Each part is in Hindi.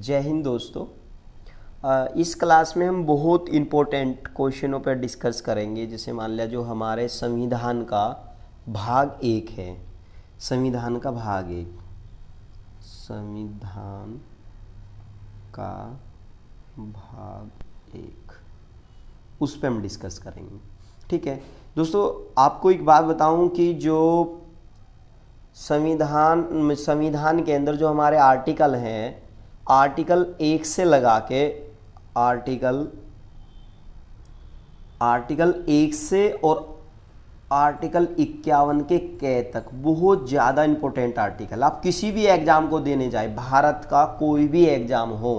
जय हिंद दोस्तों। इस क्लास में हम बहुत इम्पोर्टेंट क्वेश्चनों पर डिस्कस करेंगे। जैसे मान लिया जो हमारे संविधान का भाग एक है, संविधान का भाग एक, संविधान का भाग एक, उस पर हम डिस्कस करेंगे। ठीक है दोस्तों, आपको एक बात बताऊं कि जो संविधान के अंदर जो हमारे आर्टिकल हैं, आर्टिकल 1 से लगा के आर्टिकल 1 से और आर्टिकल 51 के क तक बहुत ज़्यादा इम्पोर्टेंट आर्टिकल। आप किसी भी एग्ज़ाम को देने जाए, भारत का कोई भी एग्ज़ाम हो,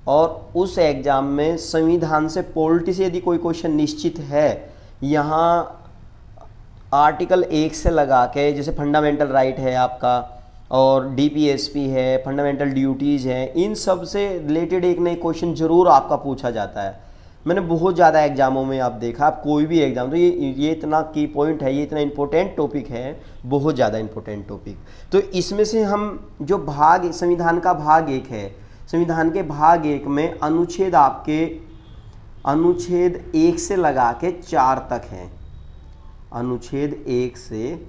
और उस एग्ज़ाम में संविधान से पॉलिटी से यदि कोई क्वेश्चन निश्चित है, यहाँ आर्टिकल 1 से लगा के, जैसे फंडामेंटल राइट है आपका, और डीपीएसपी है, फंडामेंटल ड्यूटीज़ हैं, इन सब से रिलेटेड एक नई क्वेश्चन ज़रूर आपका पूछा जाता है। मैंने बहुत ज़्यादा एग्जामों में आप देखा, आप कोई भी एग्जाम, तो ये इतना की पॉइंट है, ये इतना इंपॉर्टेंट टॉपिक है, बहुत ज़्यादा इंपॉर्टेंट टॉपिक। तो इसमें से हम जो भाग, संविधान का भाग एक है, संविधान के भाग एक में अनुच्छेद आपके अनुच्छेद 1 से लगा के 4 तक हैं। अनुच्छेद 1 से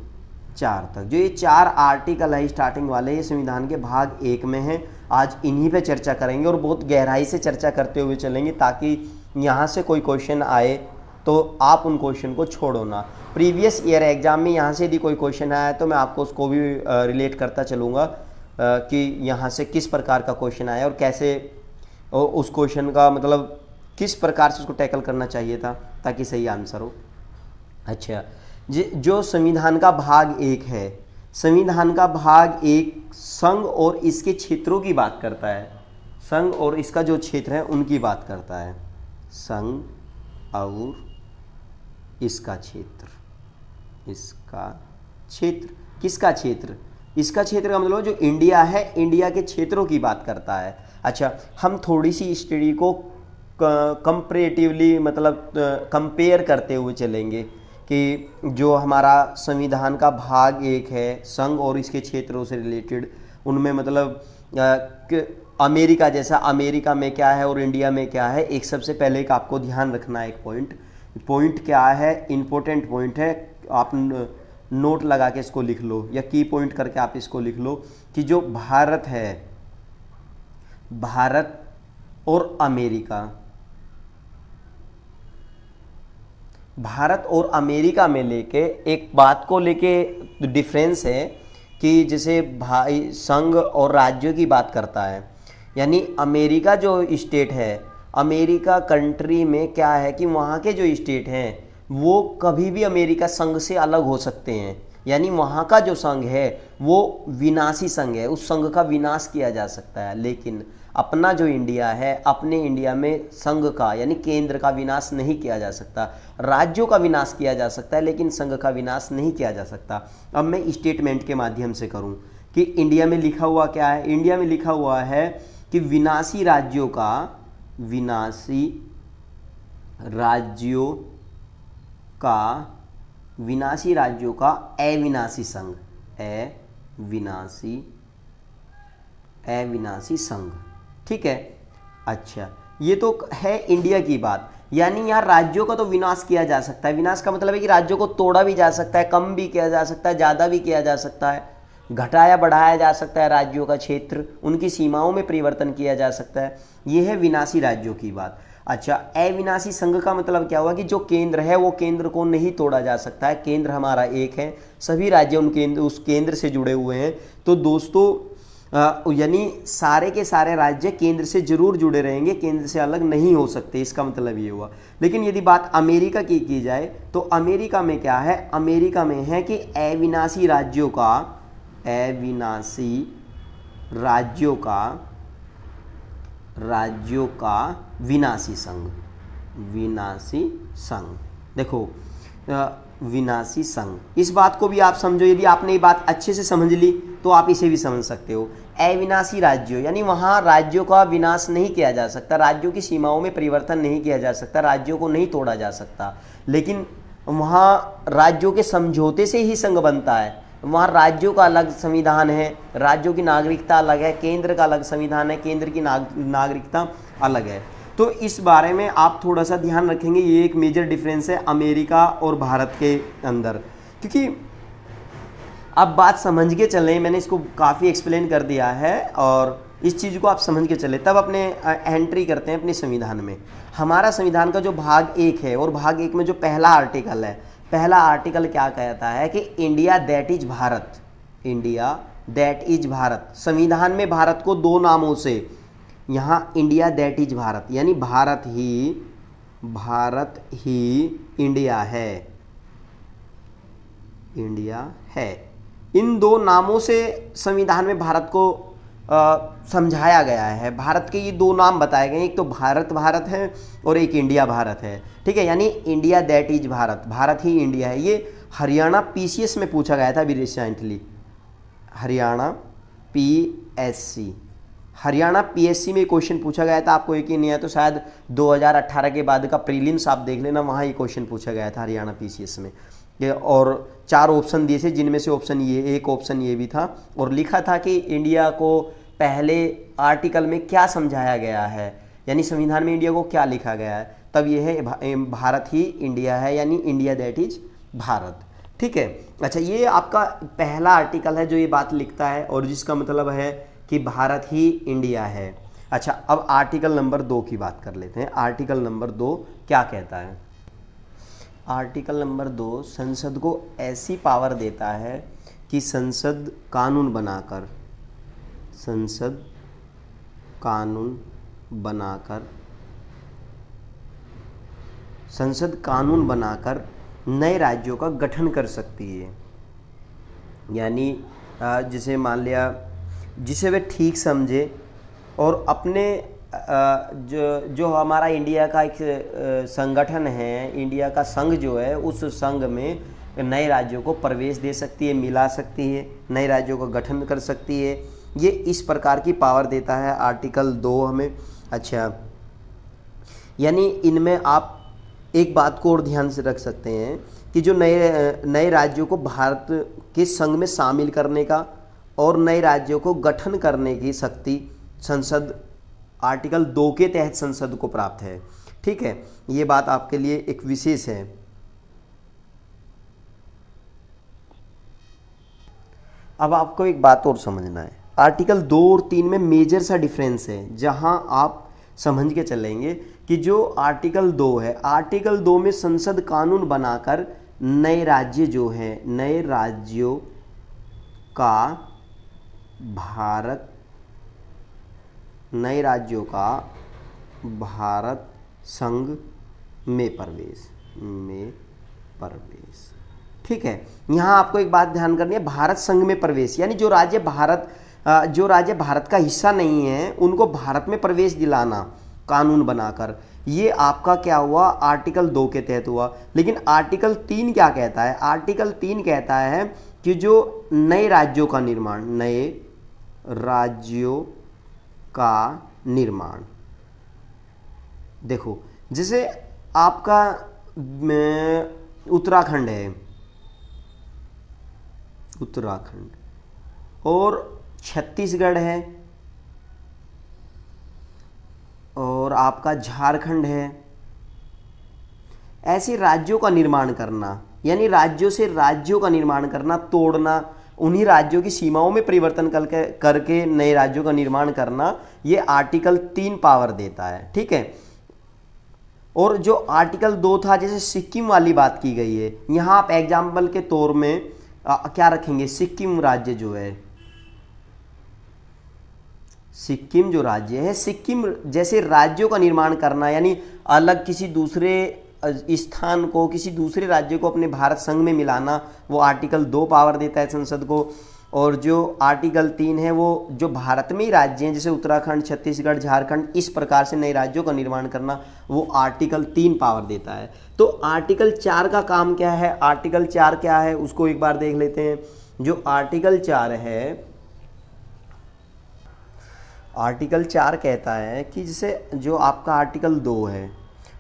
4 तक जो ये 4 आर्टिकल है स्टार्टिंग वाले, ये संविधान के भाग एक में हैं। आज इन्हीं पे चर्चा करेंगे और बहुत गहराई से चर्चा करते हुए चलेंगे, ताकि यहाँ से कोई क्वेश्चन आए तो आप उन क्वेश्चन को छोड़ो ना। प्रीवियस ईयर एग्जाम में यहाँ से यदि कोई क्वेश्चन आया तो मैं आपको उसको भी रिलेट करता चलूँगा कि यहाँ से किस प्रकार का क्वेश्चन आया और कैसे उस क्वेश्चन का मतलब किस प्रकार से उसको टैकल करना चाहिए था ताकि सही आंसर हो। अच्छा, जो संविधान का भाग एक है, संविधान का भाग एक संघ और इसके क्षेत्रों की बात करता है। संघ और इसका जो क्षेत्र है उनकी बात करता है। संघ और इसका क्षेत्र, इसका क्षेत्र, किसका क्षेत्र? इसका क्षेत्र का मतलब जो इंडिया है, इंडिया के क्षेत्रों की बात करता है। अच्छा, हम थोड़ी सी स्टडी को कंपैरेटिवली मतलब कंपेयर करते हुए चलेंगे कि जो हमारा संविधान का भाग एक है, संघ और इसके क्षेत्रों से रिलेटेड, उनमें मतलब अमेरिका जैसा, अमेरिका में क्या है और इंडिया में क्या है। एक सबसे पहले एक आपको ध्यान रखना है, एक पॉइंट क्या है, इम्पोर्टेंट पॉइंट है, आप नोट लगा के इसको लिख लो या की पॉइंट करके आप इसको लिख लो कि जो भारत है, भारत और अमेरिका, भारत और अमेरिका में लेके एक बात को लेके डिफरेंस है कि जैसे भाई संघ और राज्यों की बात करता है, यानी अमेरिका जो स्टेट है, अमेरिका कंट्री में क्या है कि वहाँ के जो स्टेट हैं वो कभी भी अमेरिका संघ से अलग हो सकते हैं। यानी वहाँ का जो संघ है वो विनाशी संघ है, उस संघ का विनाश किया जा सकता है। लेकिन अपना जो इंडिया है, अपने इंडिया में संघ का यानी केंद्र का विनाश नहीं किया जा सकता। राज्यों का विनाश किया जा सकता है लेकिन संघ का विनाश नहीं किया जा सकता। अब मैं स्टेटमेंट के माध्यम से करूं कि इंडिया में लिखा हुआ क्या है। इंडिया में लिखा हुआ है कि विनाशी राज्यों का, विनाशी राज्यों का, विनाशी राज्यों का अविनाशी संघ, अविनाशी संघ। ठीक है। अच्छा, ये तो है इंडिया की बात, यानी यहाँ राज्यों का तो विनाश किया जा सकता है। विनाश का मतलब है कि राज्यों को तोड़ा भी जा सकता है, कम भी किया जा सकता है, ज़्यादा भी किया जा सकता है, घटाया बढ़ाया जा सकता है राज्यों का क्षेत्र, उनकी सीमाओं में परिवर्तन किया जा सकता है। ये है विनाशी राज्यों की बात। अच्छा, अविनाशी संघ का मतलब क्या हुआ कि जो केंद्र है वो केंद्र को नहीं तोड़ा जा सकता है। केंद्र हमारा एक है, सभी राज्य उस केंद्र से जुड़े हुए हैं। तो दोस्तों यानी सारे के सारे राज्य केंद्र से जरूर जुड़े रहेंगे, केंद्र से अलग नहीं हो सकते, इसका मतलब ये हुआ। लेकिन यदि बात अमेरिका की जाए तो अमेरिका में क्या है, अमेरिका में है कि अविनाशी राज्यों का, अविनाशी राज्यों का विनाशी संघ, विनाशी संघ। देखो विनाशी संघ, इस बात को भी आप समझो। यदि आपने ये बात अच्छे से समझ ली तो आप इसे भी समझ सकते हो। अविनाशी राज्यों यानी वहाँ राज्यों का विनाश नहीं किया जा सकता, राज्यों की सीमाओं में परिवर्तन नहीं किया जा सकता, राज्यों को नहीं तोड़ा जा सकता, लेकिन वहाँ राज्यों के समझौते से ही संघ बनता है। वहाँ राज्यों का अलग संविधान है, राज्यों की नागरिकता अलग है, केंद्र का अलग संविधान है, केंद्र की नागरिकता अलग है। तो इस बारे में आप थोड़ा सा ध्यान रखेंगे, ये एक मेजर डिफरेंस है अमेरिका और भारत के अंदर। क्योंकि अब बात समझ के चलें, मैंने इसको काफ़ी एक्सप्लेन कर दिया है और इस चीज़ को आप समझ के चले तब अपने एंट्री करते हैं अपने संविधान में। हमारा संविधान का जो भाग 1 है और भाग 1 में जो पहला आर्टिकल है, पहला आर्टिकल क्या कहता है कि India that is Bharat, India that is Bharat. संविधान में भारत को 2 नामों से, यहाँ इंडिया दैट इज भारत यानी भारत ही इंडिया है, इंडिया है। इन 2 नामों से संविधान में भारत को समझाया गया है। भारत के ये 2 नाम बताए गए हैं, एक तो भारत है और एक इंडिया भारत है, ठीक है। यानी India that is Bharat, Bharat he India है। ये हरियाणा पीसीएस में पूछा गया था अभी recently, Haryana PSC, Haryana PSC में क्वेश्चन पूछा गया था। आपको यकीन नहीं है तो शायद 2018 के बाद का प्रीलिम्स आप देख लेना, वहाँ ये क्वेश्चन पूछा गया था हरियाणा पीसीएस में। और 4 ऑप्शन दिए थे, जिनमें से एक ऑप्शन ये भी था, और लिखा था कि इंडिया को पहले आर्टिकल में क्या समझाया गया है, यानी संविधान में इंडिया को क्या लिखा गया है। तब ये है भारत ही इंडिया है, यानी इंडिया दैट इज भारत, ठीक है। अच्छा, ये आपका पहला आर्टिकल है जो ये बात लिखता है और जिसका मतलब है कि भारत ही इंडिया है। अच्छा, अब आर्टिकल नंबर 2 की बात कर लेते हैं। आर्टिकल नंबर 2 क्या कहता है? आर्टिकल नंबर 2 संसद को ऐसी पावर देता है कि संसद कानून बनाकर नए राज्यों का गठन कर सकती है। यानी जिसे मान लिया, जिसे वे ठीक समझे और अपने जो हमारा इंडिया का एक संगठन है, इंडिया का संघ जो है, उस संघ में नए राज्यों को प्रवेश दे सकती है, मिला सकती है, नए राज्यों का गठन कर सकती है। ये इस प्रकार की पावर देता है आर्टिकल 2 हमें। अच्छा, यानी इनमें आप एक बात को और ध्यान से रख सकते हैं कि जो नए राज्यों को भारत के संघ में शामिल करने का और नए राज्यों को गठन करने की शक्ति संसद आर्टिकल 2 के तहत संसद को प्राप्त है, ठीक है। ये बात आपके लिए एक विशेष है। अब आपको एक बात और समझना है, आर्टिकल 2 और 3 में मेजर सा डिफरेंस है, जहां आप समझ के चलेंगे कि जो आर्टिकल 2 है, आर्टिकल 2 में संसद कानून बनाकर नए राज्य जो है, नए राज्यों का भारत संघ में प्रवेश, ठीक है। यहाँ आपको एक बात ध्यान करनी है, भारत संघ में प्रवेश यानी जो राज्य भारत का हिस्सा नहीं है उनको भारत में प्रवेश दिलाना कानून बनाकर। ये आपका क्या हुआ? आर्टिकल 2 के तहत हुआ। लेकिन आर्टिकल 3 क्या कहता है? आर्टिकल 3 कहता है कि जो नए राज्यों का निर्माण, देखो जैसे आपका उत्तराखंड है, और छत्तीसगढ़ है, और आपका झारखंड है। ऐसे राज्यों का निर्माण करना, यानी राज्यों से राज्यों का निर्माण करना, तोड़ना, उन्हीं राज्यों की सीमाओं में परिवर्तन करके नए राज्यों का निर्माण करना, ये आर्टिकल 3 पावर देता है, ठीक है। और जो आर्टिकल 2 था, जैसे सिक्किम वाली बात की गई है, यहाँ आप एग्जाम्पल के तौर में क्या रखेंगे? सिक्किम राज्य जो है, सिक्किम जो राज्य है, सिक्किम जैसे राज्यों का निर्माण करना, यानी अलग किसी दूसरे स्थान को, किसी दूसरे राज्य को अपने भारत संघ में मिलाना, वो आर्टिकल 2 पावर देता है संसद को। और जो आर्टिकल 3 है वो जो भारत में ही राज्य हैं, जैसे उत्तराखंड, छत्तीसगढ़, झारखंड, इस प्रकार से नए राज्यों का निर्माण करना, वो आर्टिकल 3 पावर देता है। तो आर्टिकल 4 का काम क्या है? आर्टिकल 4 क्या है उसको एक बार देख लेते हैं। जो आर्टिकल 4 है, आर्टिकल 4 कहता है कि जैसे जो आपका आर्टिकल 2 है,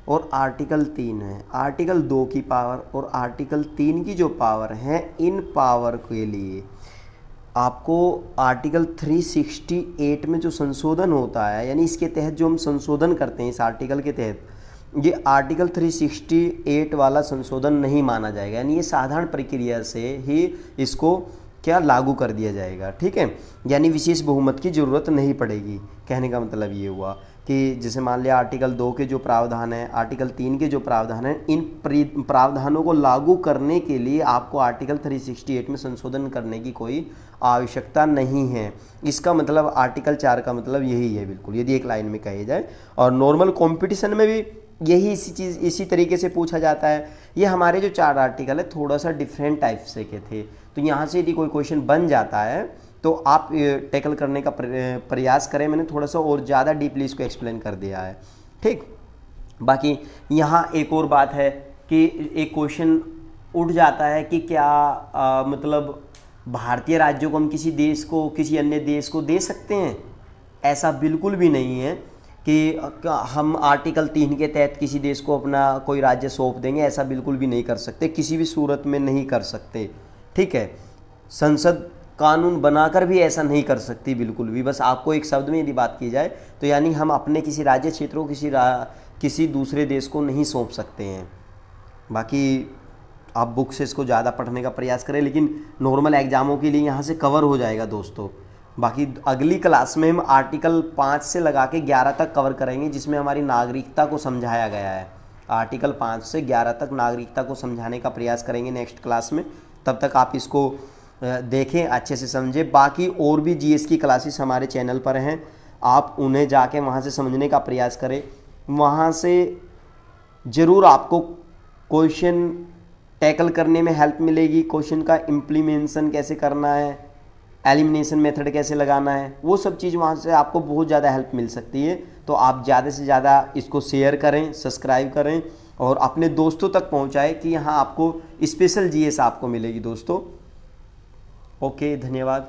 और आर्टिकल 3 है, आर्टिकल 2 की पावर और आर्टिकल 3 की जो पावर है, इन पावर के लिए आपको आर्टिकल 368 में जो संशोधन होता है, यानी इसके तहत जो हम संशोधन करते हैं इस आर्टिकल के तहत, ये आर्टिकल 368 वाला संशोधन नहीं माना जाएगा, यानी ये साधारण प्रक्रिया से ही इसको क्या लागू कर दिया जाएगा। ठीक है, यानी विशेष बहुमत की ज़रूरत नहीं पड़ेगी। कहने का मतलब ये हुआ कि जैसे मान लिया आर्टिकल 2 के जो प्रावधान है, आर्टिकल 3 के जो प्रावधान है, इन प्रावधानों को लागू करने के लिए आपको आर्टिकल 368 में संशोधन करने की कोई आवश्यकता नहीं है। इसका मतलब आर्टिकल 4 का मतलब यही है बिल्कुल, यदि एक लाइन में कही जाए। और नॉर्मल कॉम्पिटिशन में भी यही इसी तरीके से पूछा जाता है। ये हमारे जो 4 आर्टिकल है थोड़ा सा डिफरेंट टाइप से के थे, तो यहाँ से यदि कोई क्वेश्चन बन जाता है तो आप टैकल करने का प्रयास करें। मैंने थोड़ा सा और ज़्यादा डीपली इसको एक्सप्लेन कर दिया है। ठीक, बाकी यहाँ एक और बात है कि एक क्वेश्चन उठ जाता है कि क्या मतलब भारतीय राज्यों को हम किसी देश को, किसी अन्य देश को दे सकते हैं? ऐसा बिल्कुल भी नहीं है कि हम आर्टिकल 3 के तहत किसी देश को अपना कोई राज्य सौंप देंगे, ऐसा बिल्कुल भी नहीं कर सकते, किसी भी सूरत में नहीं कर सकते। ठीक है, संसद कानून बनाकर भी ऐसा नहीं कर सकती बिल्कुल भी। बस आपको एक शब्द में यदि बात की जाए तो यानी हम अपने किसी राज्य क्षेत्र को किसी दूसरे देश को नहीं सौंप सकते हैं। बाकी आप बुक से इसको ज़्यादा पढ़ने का प्रयास करें, लेकिन नॉर्मल एग्जामों के लिए यहाँ से कवर हो जाएगा दोस्तों। बाकी अगली क्लास में हम आर्टिकल 5 से लगा के 11 तक कवर करेंगे, जिसमें हमारी नागरिकता को समझाया गया है। आर्टिकल 5 से 11 तक नागरिकता को समझाने का प्रयास करेंगे नेक्स्ट क्लास में। तब तक आप इसको देखें, अच्छे से समझें। बाकी और भी जीएस की क्लासेस हमारे चैनल पर हैं, आप उन्हें जाके वहाँ से समझने का प्रयास करें। वहाँ से ज़रूर आपको क्वेश्चन टैकल करने में हेल्प मिलेगी। क्वेश्चन का इम्प्लीमेंशन कैसे करना है, एलिमिनेशन मेथड कैसे लगाना है, वो सब चीज़ वहाँ से आपको बहुत ज़्यादा हेल्प मिल सकती है। तो आप ज़्यादा से ज़्यादा इसको शेयर करें, सब्सक्राइब करें और अपने दोस्तों तक पहुँचाएं कि यहाँ आपको स्पेशल जीएस आपको मिलेगी दोस्तों। ओके, धन्यवाद।